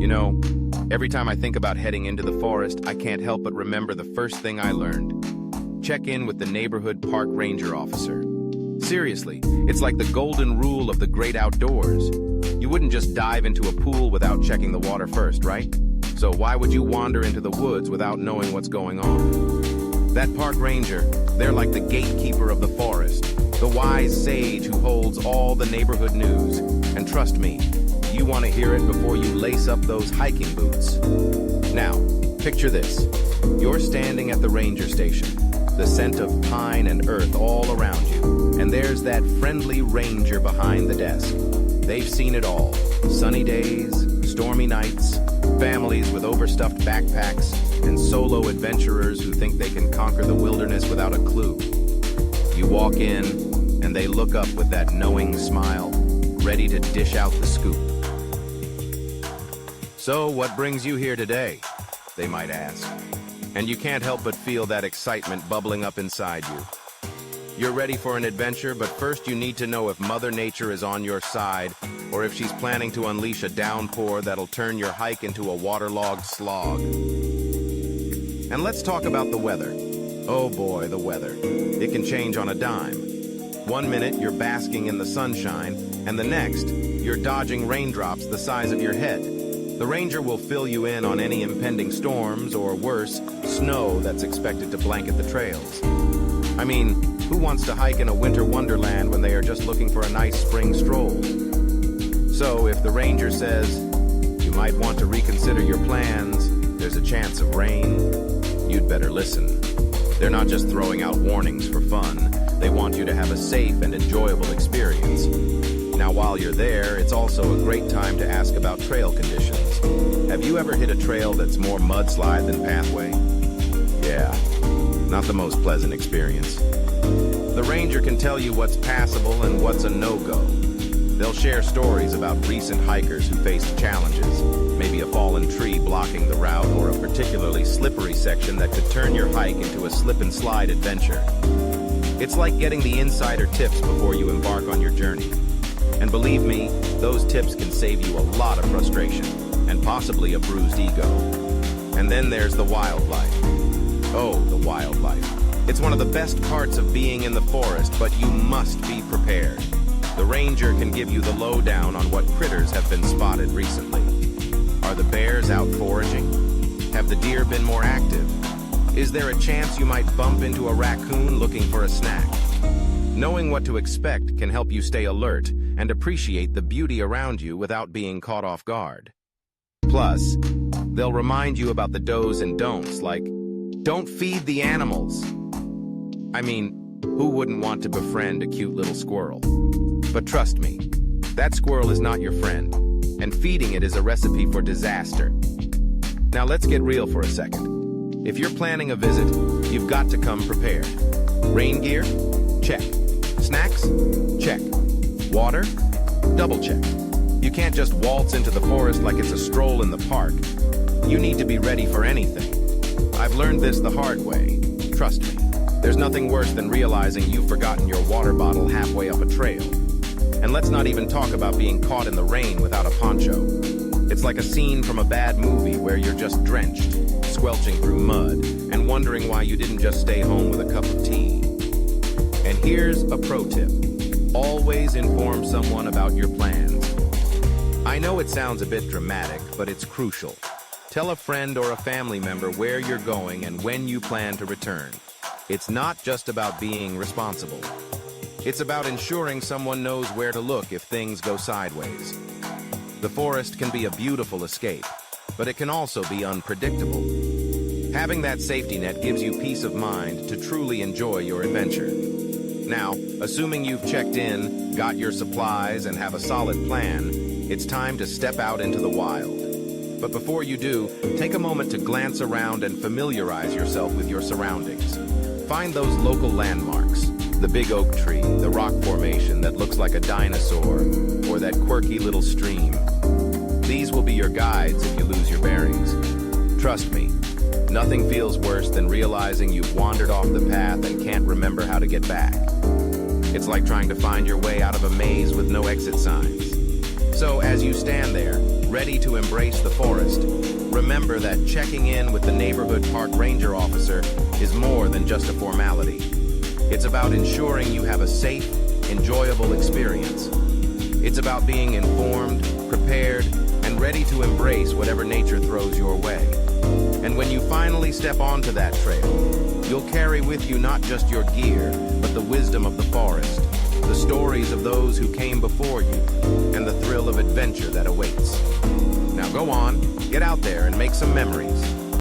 You know, every time I think about heading into the forest, I can't help but remember the first thing I learned. Check in with the neighborhood park ranger officer. Seriously, it's like the golden rule of the great outdoors. You wouldn't just dive into a pool without checking the water first, right? So why would you wander into the woods without knowing what's going on? That park ranger, they're like the gatekeeper of the forest, the wise sage who holds all the neighborhood news. And trust me, you want to hear it before you lace up those hiking boots. Now, picture this. You're standing at the ranger station, the scent of pine and earth all around you, and there's that friendly ranger behind the desk. They've seen it all. Sunny days, stormy nights, families with overstuffed backpacks, and solo adventurers who think they can conquer the wilderness without a clue. You walk in, and they look up with that knowing smile, ready to dish out the scoop. So, what brings you here today? They might ask. And you can't help but feel that excitement bubbling up inside you. You're ready for an adventure, but first you need to know if Mother Nature is on your side, or if she's planning to unleash a downpour that'll turn your hike into a waterlogged slog. And let's talk about the weather. Oh boy, the weather. It can change on a dime. One minute you're basking in the sunshine, and the next, you're dodging raindrops the size of your head. The ranger will fill you in on any impending storms, or worse, snow that's expected to blanket the trails. I mean, who wants to hike in a winter wonderland when they are just looking for a nice spring stroll? So if the ranger says, you might want to reconsider your plans, there's a chance of rain, you'd better listen. They're not just throwing out warnings for fun. They want you to have a safe and enjoyable experience. Now, while you're there, it's also a great time to ask about trail conditions. Have you ever hit a trail that's more mudslide than pathway? Yeah, not the most pleasant experience. The ranger can tell you what's passable and what's a no-go. They'll share stories about recent hikers who faced challenges, maybe a fallen tree blocking the route or a particularly slippery section that could turn your hike into a slip-and-slide adventure. It's like getting the insider tips before you embark on your journey. And believe me, those tips can save you a lot of frustration and possibly a bruised ego. And then there's the wildlife. Oh, the wildlife. It's one of the best parts of being in the forest, but you must be prepared. The ranger can give you the lowdown on what critters have been spotted recently. Are the bears out foraging? Have the deer been more active? Is there a chance you might bump into a raccoon looking for a snack? Knowing what to expect can help you stay alert and appreciate the beauty around you without being caught off guard. Plus, they'll remind you about the do's and don'ts, like, don't feed the animals. I mean, who wouldn't want to befriend a cute little squirrel? But trust me, that squirrel is not your friend, and feeding it is a recipe for disaster. Now let's get real for a second. If you're planning a visit, you've got to come prepared. Rain gear? Check. Snacks? Check. Water? Double check. You can't just waltz into the forest like it's a stroll in the park. You need to be ready for anything. I've learned this the hard way. Trust me. There's nothing worse than realizing you've forgotten your water bottle halfway up a trail. And let's not even talk about being caught in the rain without a poncho. It's like a scene from a bad movie where you're just drenched, squelching through mud, and wondering why you didn't just stay home with a cup of tea. And here's a pro tip. Always inform someone about your plans. I know it sounds a bit dramatic, but it's crucial. Tell a friend or a family member where you're going and when you plan to return. It's not just about being responsible. It's about ensuring someone knows where to look if things go sideways. The forest can be a beautiful escape, but it can also be unpredictable. Having that safety net gives you peace of mind to truly enjoy your adventure. Now, assuming you've checked in, got your supplies, and have a solid plan, it's time to step out into the wild. But before you do, take a moment to glance around and familiarize yourself with your surroundings. Find those local landmarks, the big oak tree, the rock formation that looks like a dinosaur, or that quirky little stream. These will be your guides if you lose your bearings. Trust me, nothing feels worse than realizing you've wandered off the path and can't remember how to get back. It's like trying to find your way out of a maze with no exit signs. So as you stand there, ready to embrace the forest, remember that checking in with the neighborhood park ranger officer is more than just a formality. It's about ensuring you have a safe, enjoyable experience. It's about being informed, prepared, and ready to embrace whatever nature throws your way. And when you finally step onto that trail, you'll carry with you not just your gear, but the wisdom of the forest, the stories of those who came before you, and the thrill of adventure that awaits. Now go on, get out there and make some memories.